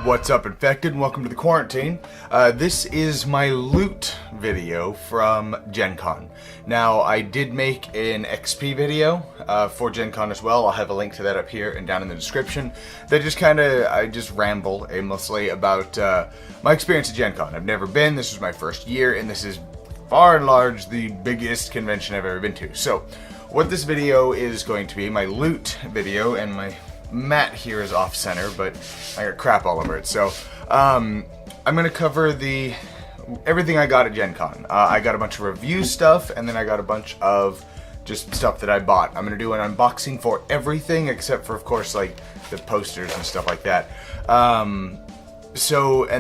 What's up, Infected, and welcome to the Quarantine. This is my loot video from GenCon. Now, I did make an XP video for GenCon as well. I'll have a link to that up here and down in the description. I just ramble aimlessly about my experience at GenCon. I've never been, this was my first year, and this is far and large the biggest convention I've ever been to. So, what this video is going to be, my loot video, and my mat here is off center, but I got crap all over it. So I'm gonna cover everything I got at Gen Con. I got a bunch of review stuff, and then I got a bunch of just stuff that I bought. I'm gonna do an unboxing for everything except for, of course, like the posters and stuff like that. And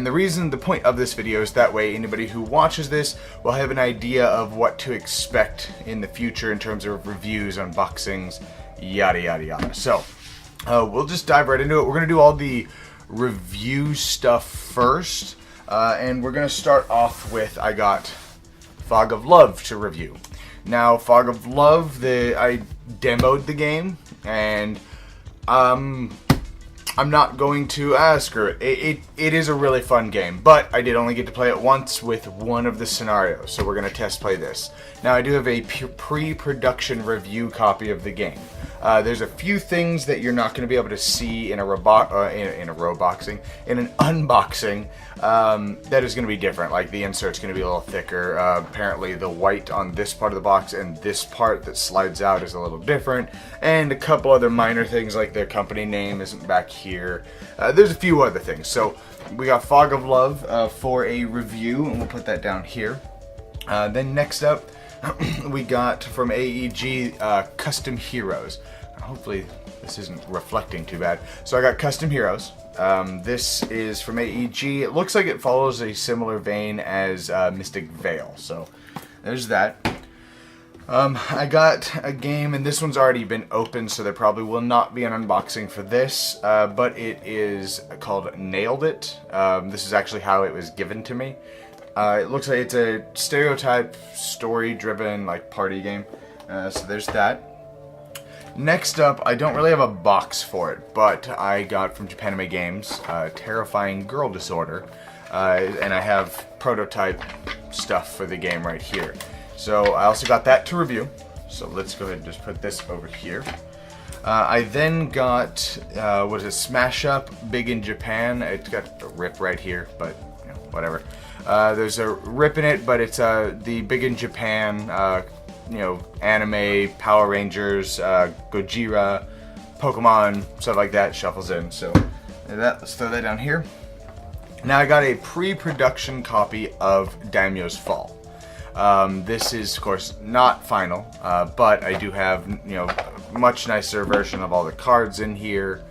the point of this video is that way anybody who watches this will have an idea of what to expect in the future in terms of reviews, unboxings, yada yada yada. So we'll just dive right into it. We're going to do all the review stuff first, and we're going to start off with, I got Fog of Love to review. Now, Fog of Love, I demoed the game, and I'm not going to, screw it. It is a really fun game, but I did only get to play it once with one of the scenarios, so we're going to test play this. Now, I do have a pre-production review copy of the game. There's a few things that you're not going to be able to see in an unboxing. That is going to be different. Like the insert's going to be a little thicker. Apparently, the white on this part of the box and this part that slides out is a little different. And a couple other minor things, like their company name isn't back here. There's a few other things. So we got Fog of Love for a review, and we'll put that down here. Then next up, we got from AEG Custom Heroes. Hopefully this isn't reflecting too bad. So I got Custom Heroes. This is from AEG. It looks like it follows a similar vein as Mystic Veil. So there's that. I got a game, and this one's already been opened, so there probably will not be an unboxing for this, but it is called Nailed It. This is actually how it was given to me. It looks like it's a stereotype, story-driven, like, party game. So there's that. Next up, I don't really have a box for it, but I got from Japanime Games, Terrifying Girl Disorder, and I have prototype stuff for the game right here. So I also got that to review. So let's go ahead and just put this over here. I then got, Smash Up Big in Japan. It's got a rip right here, but whatever. There's a rip in it, but it's the Big in Japan, anime, Power Rangers, Gojira, Pokemon, stuff like that shuffles in. So let's throw that down here. Now I got a pre-production copy of Daimyo's Fall. This is, of course, not final, but I do have, a much nicer version of all the cards in here.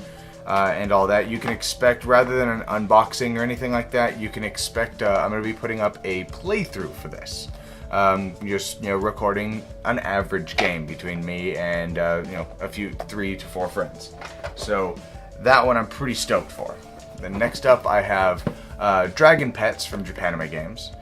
And all that. You can expect, rather than an unboxing or anything like that, you can expect, I'm going to be putting up a playthrough for this. Just, recording an average game between me and, a few 3 to 4 friends. So, that one I'm pretty stoked for. Then next up I have, Dragon Pets from Japanime Games.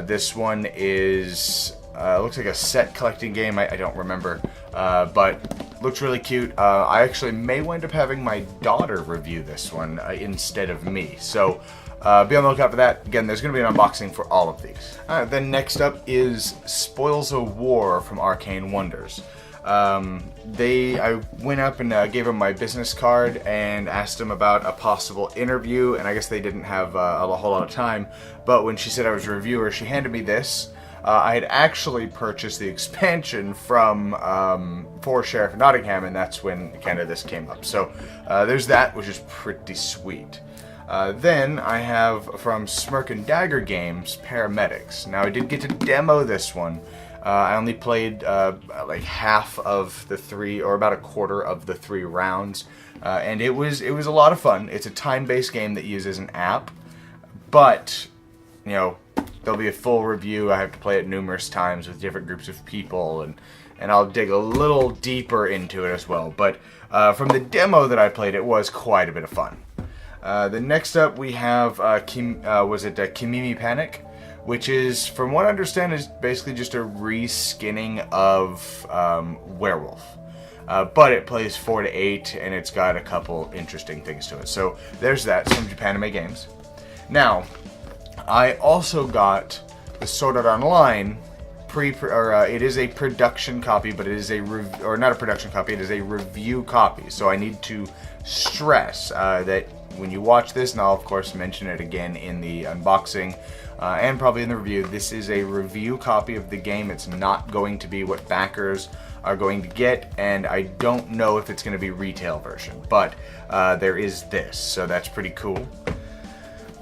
This one is, looks like a set collecting game, I don't remember, but looks really cute. I actually may wind up having my daughter review this one instead of me. So be on the lookout for that. Again, there's going to be an unboxing for all of these. Then next up is Spoils of War from Arcane Wonders. I went up and gave them my business card and asked them about a possible interview, and I guess they didn't have a whole lot of time. But when she said I was a reviewer, she handed me this. I had actually purchased the expansion for Sheriff Nottingham, and that's when kind of this came up. So there's that, which is pretty sweet. Then I have from Smirk and Dagger Games, Paramedics. Now I did get to demo this one. I only played like half of the 3, or about a quarter of the 3 rounds, and it was a lot of fun. It's a time-based game that uses an app, but there'll be a full review. I have to play it numerous times with different groups of people, and I'll dig a little deeper into it as well. But from the demo that I played, it was quite a bit of fun. Then next up we have Kimimi Panic, which is, from what I understand, is basically just a reskinning of Werewolf. but it plays 4 to 8, and it's got a couple interesting things to it. So there's that, some Japanime games. Now, I also got the Sword Art Online it is a production copy, but it is not a production copy, it is a review copy. So I need to stress that when you watch this, and I'll of course mention it again in the unboxing and probably in the review, this is a review copy of the game. It's not going to be what backers are going to get, and I don't know if it's going to be retail version, but there is this, so that's pretty cool.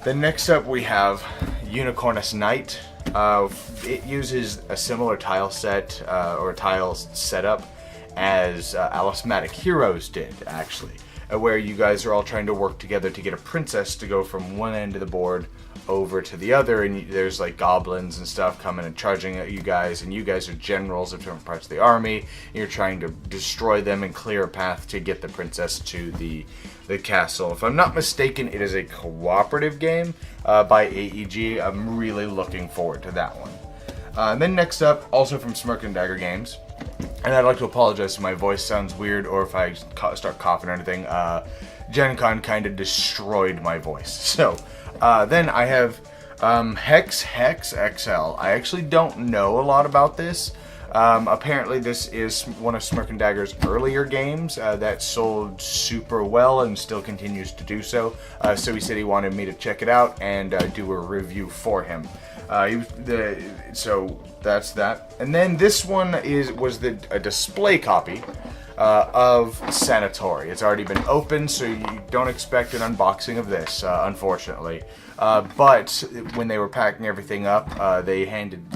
Then next up we have Unicornus Knight. It uses a similar tile set or tile setup as Alismatic Heroes did, actually, where you guys are all trying to work together to get a princess to go from one end of the board over to the other, and there's like goblins and stuff coming and charging at you guys, and you guys are generals of different parts of the army, and you're trying to destroy them and clear a path to get the princess to the castle. If I'm not mistaken, it is a cooperative game by AEG. I'm really looking forward to that one. And then next up, also from Smirk and Dagger Games, and I'd like to apologize if my voice sounds weird or if I start coughing or anything. GenCon kind of destroyed my voice. So then I have Hex XL. I actually don't know a lot about this. Apparently this is one of Smirk and Dagger's earlier games that sold super well and still continues to do so. So he said he wanted me to check it out and do a review for him. So that's that. And then this one was a display copy of Sanatori. It's already been opened, so you don't expect an unboxing of this, unfortunately. But when they were packing everything up, they handed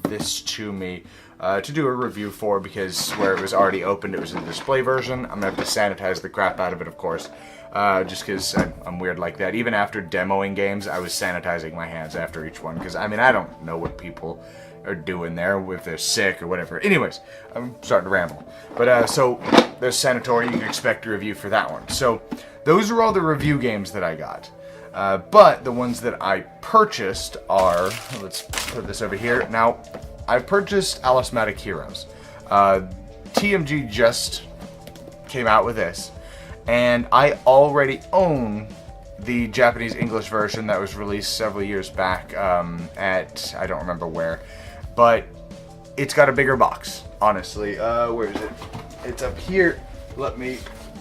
this to me to do a review for, because where it was already opened, it was in the display version. I'm going to have to sanitize the crap out of it, of course, just because I'm weird like that. Even after demoing games, I was sanitizing my hands after each one, because, I mean, I don't know what people are doing there, if they're sick or whatever. Anyways, I'm starting to ramble. But, so, there's Sanatori. You can expect a review for that one. So, those are all the review games that I got. But the ones that I purchased are, let's put this over here. Now, I purchased Alismatic Heroes. TMG just came out with this, and I already own the Japanese-English version that was released several years back at, I don't remember where, but it's got a bigger box, honestly. Where is it? It's up here.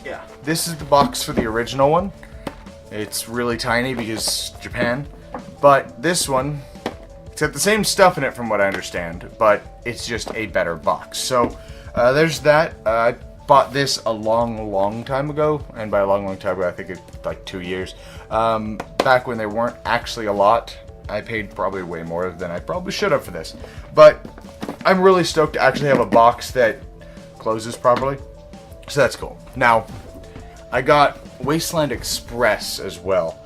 Yeah. This is the box for the original one. It's really tiny because Japan, but this one, it's got the same stuff in it from what I understand, but it's just a better box. So there's that. I bought this a long time ago, and by a long time ago I think it's like 2 years. Back when there weren't actually a lot. I paid probably way more than I probably should have for this. But I'm really stoked to actually have a box that closes properly. So that's cool. Now, I got Wasteland Express as well.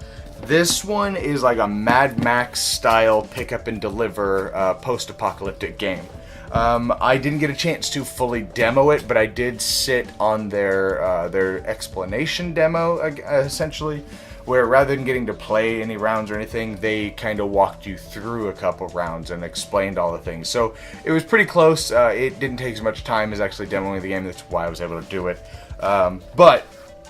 This one is like a Mad Max style pick up and deliver post-apocalyptic game. I didn't get a chance to fully demo it, but I did sit on their explanation demo, essentially, where rather than getting to play any rounds or anything, they kind of walked you through a couple rounds and explained all the things. So it was pretty close. It didn't take as much time as actually demoing the game. That's why I was able to do it. But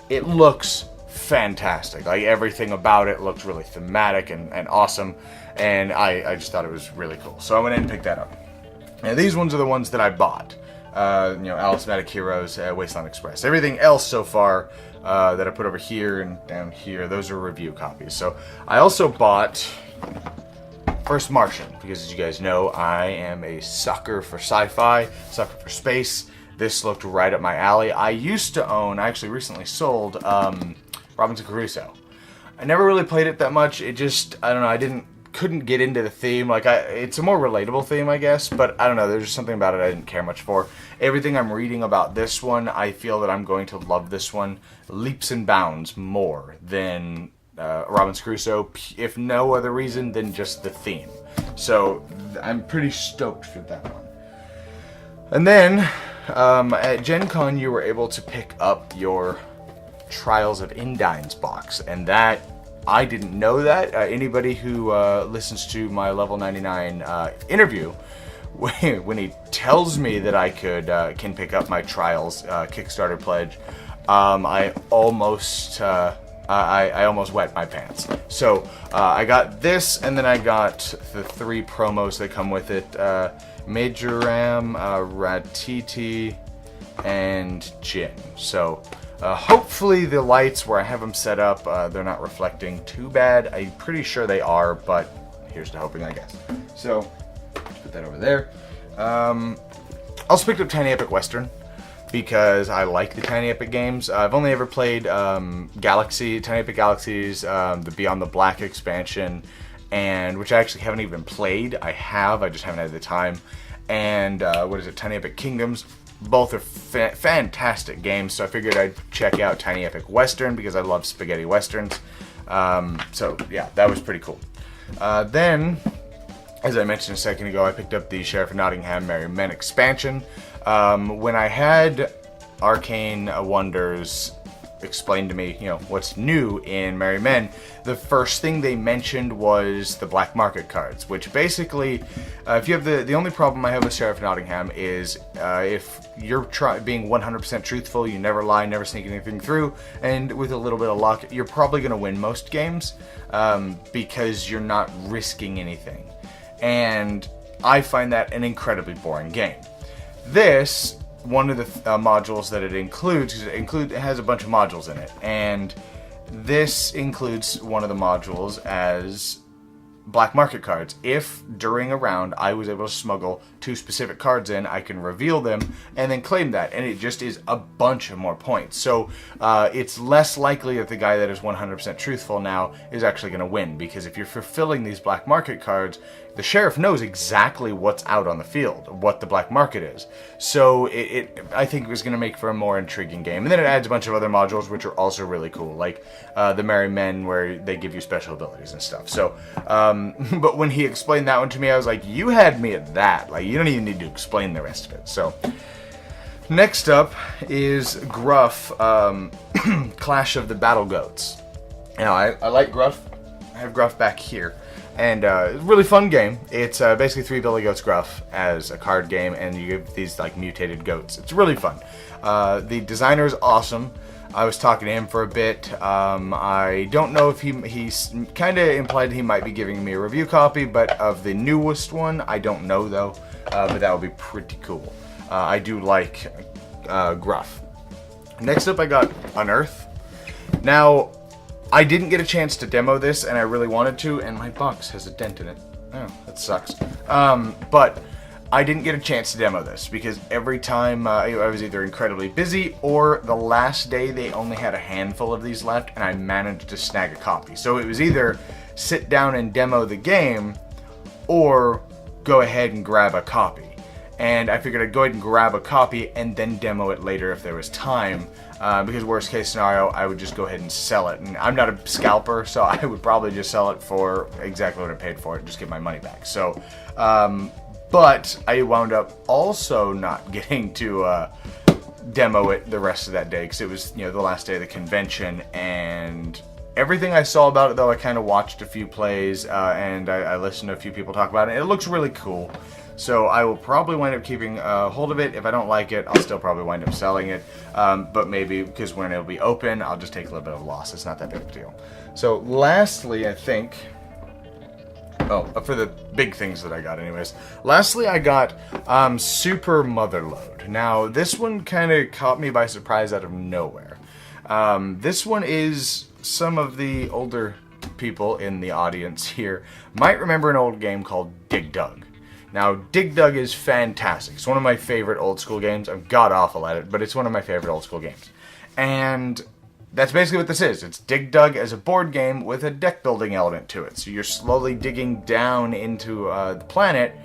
it looks fantastic. Like, everything about it looks really thematic and awesome, and I just thought it was really cool. So I went in and picked that up. Now, these ones are the ones that I bought. Alismatic Heroes, Wasteland Express. Everything else so far that I put over here and down here, those are review copies. So I also bought First Martian, because as you guys know, I am a sucker for sci-fi, sucker for space. This looked right up my alley. I used to own, I actually recently sold, Robinson Crusoe. I never really played it that much. It just, I don't know, couldn't get into the theme. Like, it's a more relatable theme, I guess, but I don't know, there's just something about it I didn't care much for. Everything I'm reading about this one, I feel that I'm going to love this one leaps and bounds more than Robinson Crusoe, if no other reason than just the theme. So I'm pretty stoked for that one. And then at GenCon, you were able to pick up your Trials of Indines box, and that, I didn't know that. Anybody who listens to my Level 99 interview when he tells me that I can pick up my Trials Kickstarter pledge, I almost wet my pants. So I got this, and then I got the 3 promos that come with it: Majoram, Ratiti, and Jin. So hopefully the lights where I have them set up, they're not reflecting too bad. I'm pretty sure they are, but here's to hoping, I guess. So let's put that over there. I also picked up Tiny Epic Western because I like the Tiny Epic games. I've only ever played Tiny Epic Galaxies, the Beyond the Black expansion, and which I actually haven't even played. I just haven't had the time. And Tiny Epic Kingdoms. Both are fantastic games, so I figured I'd check out Tiny Epic Western because I love spaghetti westerns. So yeah, that was pretty cool. Then, as I mentioned a second ago, I picked up the Sheriff of Nottingham Merry Men expansion. When I had Arcane Wonders explain to me, what's new in Merry Men, the first thing they mentioned was the black market cards, which basically, if you have the only problem I have with Sheriff of Nottingham is if you're being 100% truthful, you never lie, never sneak anything through, and with a little bit of luck, you're probably going to win most games because you're not risking anything. And I find that an incredibly boring game. This, one of the modules that it includes, it has a bunch of modules in it, and this includes one of the modules as black market cards. If during a round I was able to smuggle 2 specific cards in, I can reveal them and then claim that, and it just is a bunch of more points. So it's less likely that the guy that is 100% truthful now is actually going to win, because if you're fulfilling these black market cards, the sheriff knows exactly what's out on the field, what the black market is. So I think it was going to make for a more intriguing game. And then it adds a bunch of other modules which are also really cool, like the Merry Men, where they give you special abilities and stuff. So, but when he explained that one to me, I was like, you had me at that. Like, you don't even need to explain the rest of it. So, next up is Gruff, Clash of the Battle Goats. Now, I like Gruff. I have Gruff back here. And really fun game. It's basically 3 Billy Goats Gruff as a card game, and you get these like mutated goats. It's really fun. The designer is awesome. I was talking to him for a bit. I don't know if he's kind of implied he might be giving me a review copy, but of the newest one, I don't know though. But that would be pretty cool. I do like Gruff. Next up, I got Unearth. Now, I didn't get a chance to demo this, and I really wanted to, and my box has a dent in it. Oh, that sucks. But I didn't get a chance to demo this, because every time I was either incredibly busy, or the last day they only had a handful of these left, and I managed to snag a copy. So it was either sit down and demo the game, or go ahead and grab a copy. And I figured I'd go ahead and grab a copy, and then demo it later if there was time. Because worst case scenario, I would just go ahead and sell it. And I'm not a scalper, so I would probably just sell it for exactly what I paid for it and just get my money back. So, but I wound up also not getting to demo it the rest of that day, because it was, the last day of the convention. And everything I saw about it, though, I kind of watched a few plays, and I listened to a few people talk about it. It looks really cool. So I will probably wind up keeping hold of it. If I don't like it, I'll still probably wind up selling it. But maybe, because when it'll be open, I'll just take a little bit of a loss. It's not that big of a deal. So lastly, I think... Oh, for the big things that I got anyways. Lastly, I got Super Motherload. Now, this one kind of caught me by surprise out of nowhere. This one is some of the older people in the audience here might remember an old game called Dig Dug. Now, Dig Dug is fantastic. It's one of my favorite old school games. I'm god-awful at it, but it's one of my favorite old school games. And that's basically what this is. It's Dig Dug as a board game with a deck building element to it. So you're slowly digging down into the planet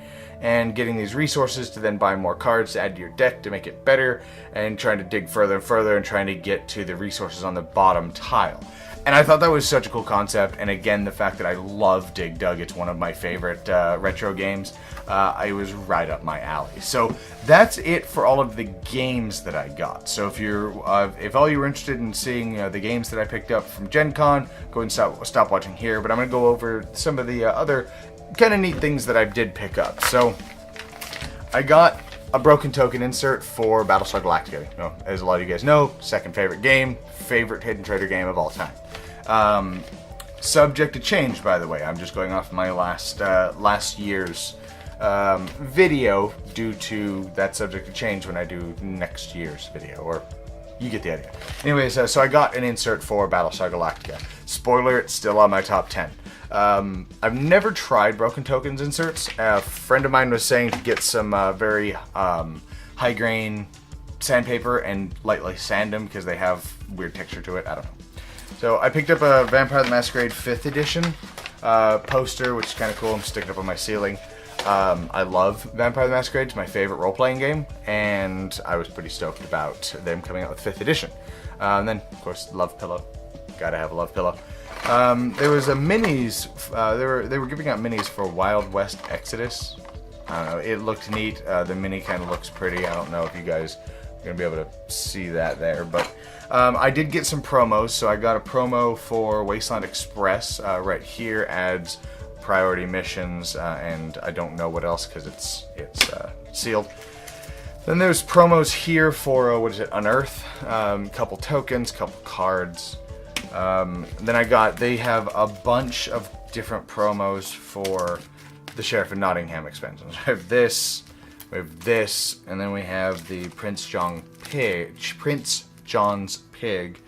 and getting these resources to then buy more cards to add to your deck to make it better, and trying to dig further and further and trying to get to the resources on the bottom tile. And I thought that was such a cool concept, and again, the fact that I love Dig Dug, it's one of my favorite retro games, it was right up my alley. So that's it for all of the games that I got. So if all you were interested in seeing the games that I picked up from GenCon, go ahead and stop watching here, but I'm going to go over some of the other kind of neat things that I did pick up. So I got a broken token insert for Battlestar Galactica. You know, as a lot of you guys know, second favorite game, favorite hidden trader game of all time. Subject to change, by the way. I'm just going off my last year's video due to that subject to change when I do next year's video, or you get the idea. Anyways, so I got an insert for Battlestar Galactica. Spoiler, it's still on my top 10. I've never tried broken tokens inserts. A friend of mine was saying to get some very high grain sandpaper and lightly sand them because they have weird texture to it. I don't know. So I picked up a Vampire the Masquerade 5th edition poster, which is kind of cool. I'm sticking it up on my ceiling. I love Vampire the Masquerade. It's my favorite role-playing game, and I was pretty stoked about them coming out with 5th edition. And then, of course, Love Pillow. Gotta have a Love Pillow. There was a minis. They were giving out minis for Wild West Exodus. I don't know. It looked neat. The mini kind of looks pretty. I don't know if you guys are gonna be able to see that there, but I did get some promos. So I got a promo for Wasteland Express. Right here adds priority missions, and I don't know what else because it's sealed. Then there's promos here for what is it? Unearth. Couple tokens, couple cards. Then they have a bunch of different promos for the Sheriff of Nottingham expansions. We have this, and then we have the Prince John's Pig.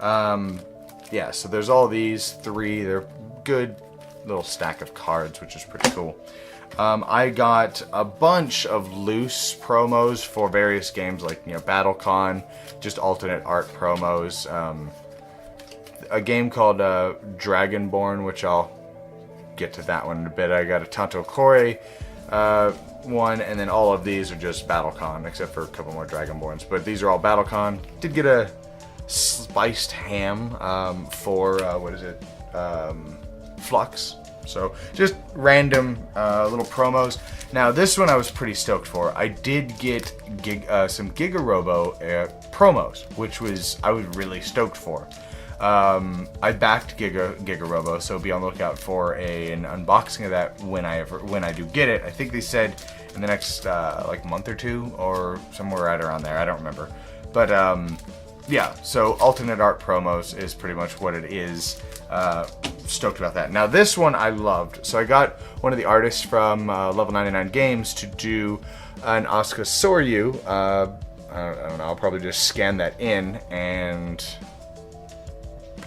Yeah, so there's all these three. They're good little stack of cards, which is pretty cool. I got a bunch of loose promos for various games, like, you know, BattleCon, just alternate art promos. A game called Dragonborn, which I'll get to that one in a bit. I got a Tanto Core one, and then all of these are just BattleCon, except for a couple more Dragonborns. But these are all BattleCon. Did get a spiced ham for, Flux. So just random little promos. Now this one I was pretty stoked for. I did get some Gigarobo promos, which I was really stoked for. I backed Gigarobo, so be on the lookout for an unboxing of that when I do get it. I think they said in the next like month or two, or somewhere right around there. I don't remember, but yeah. So alternate art promos is pretty much what it is. Stoked about that. Now this one I loved. So I got one of the artists from Level 99 Games to do an Asuka Soryu. I don't know. I'll probably just scan that in and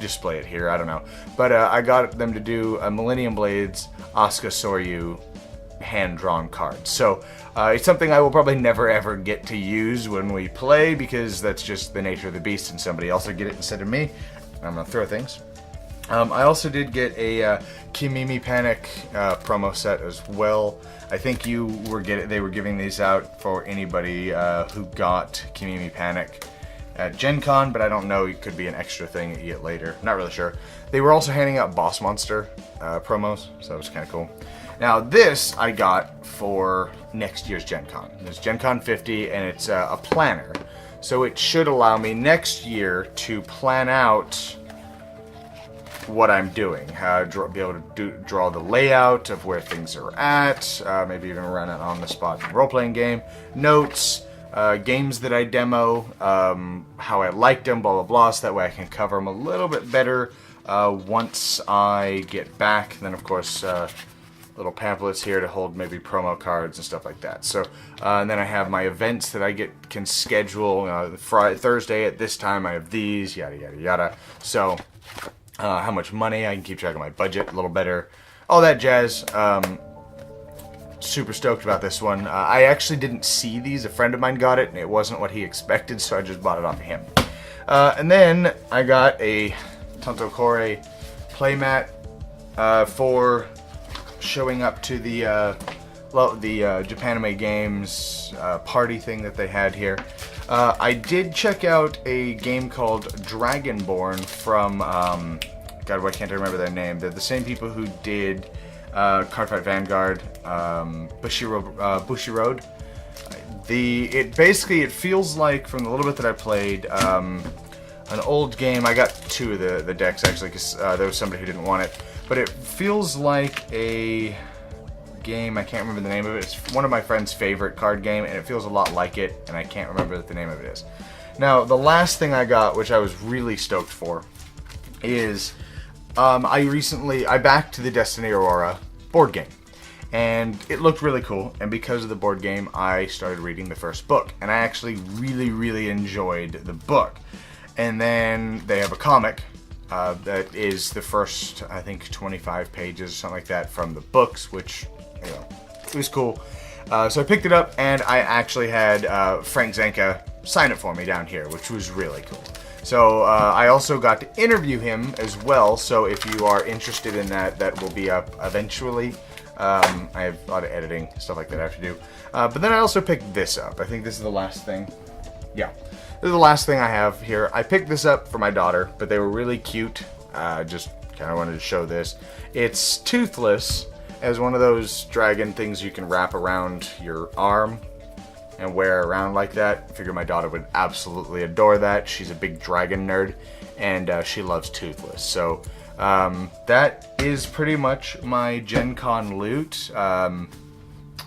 display it here. I don't know. But I got them to do a Millennium Blades Asuka Soryu hand-drawn card. So it's something I will probably never ever get to use when we play, because that's just the nature of the beast, and somebody else will get it instead of me. I'm gonna throw things. I also did get a Kimimi Panic promo set as well. I think they were giving these out for anybody who got Kimimi Panic at GenCon, but I don't know, it could be an extra thing that you get later. Not really sure. They were also handing out Boss Monster promos, so that was kind of cool. Now this I got for next year's GenCon. It's GenCon 50, and it's a planner. So it should allow me next year to plan out what I'm doing, be able to draw the layout of where things are at, maybe even run an on-the-spot role-playing game, notes, games that I demo, how I liked them, blah, blah, blah, so that way I can cover them a little bit better once I get back. And then, of course, little pamphlets here to hold maybe promo cards and stuff like that. So, and then I have my events that I can schedule. Thursday at this time, I have these, yada, yada, yada. So, how much money, I can keep track of my budget a little better, all that jazz. Super stoked about this one. I actually didn't see these. A friend of mine got it, and it wasn't what he expected, so I just bought it off of him. And then I got a Tanto Core playmat for showing up to the Japanime Games party thing that they had here. I did check out a game called Dragonborn from, God, why can't I remember their name? They're the same people who did Cardfight Vanguard, Bushiroad. It feels like, from the little bit that I played, an old game. I got two of the decks actually, because there was somebody who didn't want it. But it feels like a game. I can't remember the name of it. It's one of my friend's favorite card game, and it feels a lot like it, and I can't remember what the name of it is. Now, the last thing I got, which I was really stoked for, is I backed the Destiny Aurora board game. And it looked really cool, and because of the board game, I started reading the first book. And I actually really, really enjoyed the book. And then they have a comic that is the first, I think, 25 pages or something like that from the books, which, you know, it was cool. So I picked it up, and I actually had Frank Zanka sign it for me down here, which was really cool. So I also got to interview him as well, so if you are interested in that, that will be up eventually. I have a lot of editing, stuff like that I have to do. But then I also picked this up. I think this is the last thing. Yeah, this is the last thing I have here. I picked this up for my daughter, but they were really cute. Just kind of wanted to show this. It's toothless, as one of those dragon things you can wrap around your arm and wear around like that. I figure my daughter would absolutely adore that. She's a big dragon nerd, and she loves toothless. So that is pretty much my Gen Con loot. I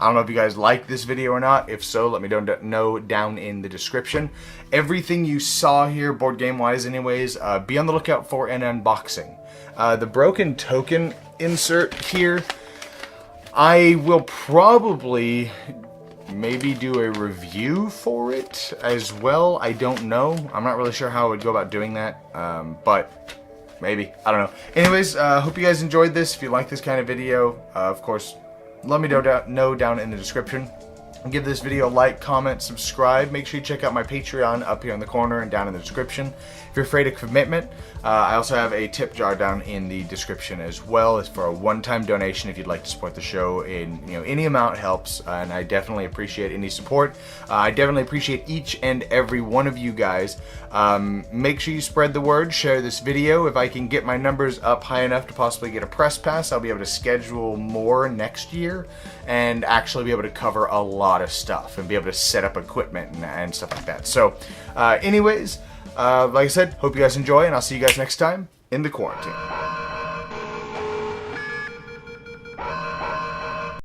don't know if you guys like this video or not. If so, let me know down in the description. Everything you saw here, board game wise anyways, be on the lookout for an unboxing. The broken token insert here, I will probably maybe do a review for it as well. I don't know. I'm not really sure how I would go about doing that, but maybe. I don't know. Anyways, hope you guys enjoyed this. If you like this kind of video, of course, let me know down in the description. Give this video a like, comment, subscribe. Make sure you check out my Patreon up here in the corner and down in the description. If you're afraid of commitment, I also have a tip jar down in the description as well. It's for a one-time donation if you'd like to support the show. In any amount helps, and I definitely appreciate any support. I definitely appreciate each and every one of you guys. Make sure you spread the word, share this video. If I can get my numbers up high enough to possibly get a press pass, I'll be able to schedule more next year and actually be able to cover a lot of stuff and be able to set up equipment and stuff like that. So anyways, like I said, hope you guys enjoy, and I'll see you guys next time in the quarantine.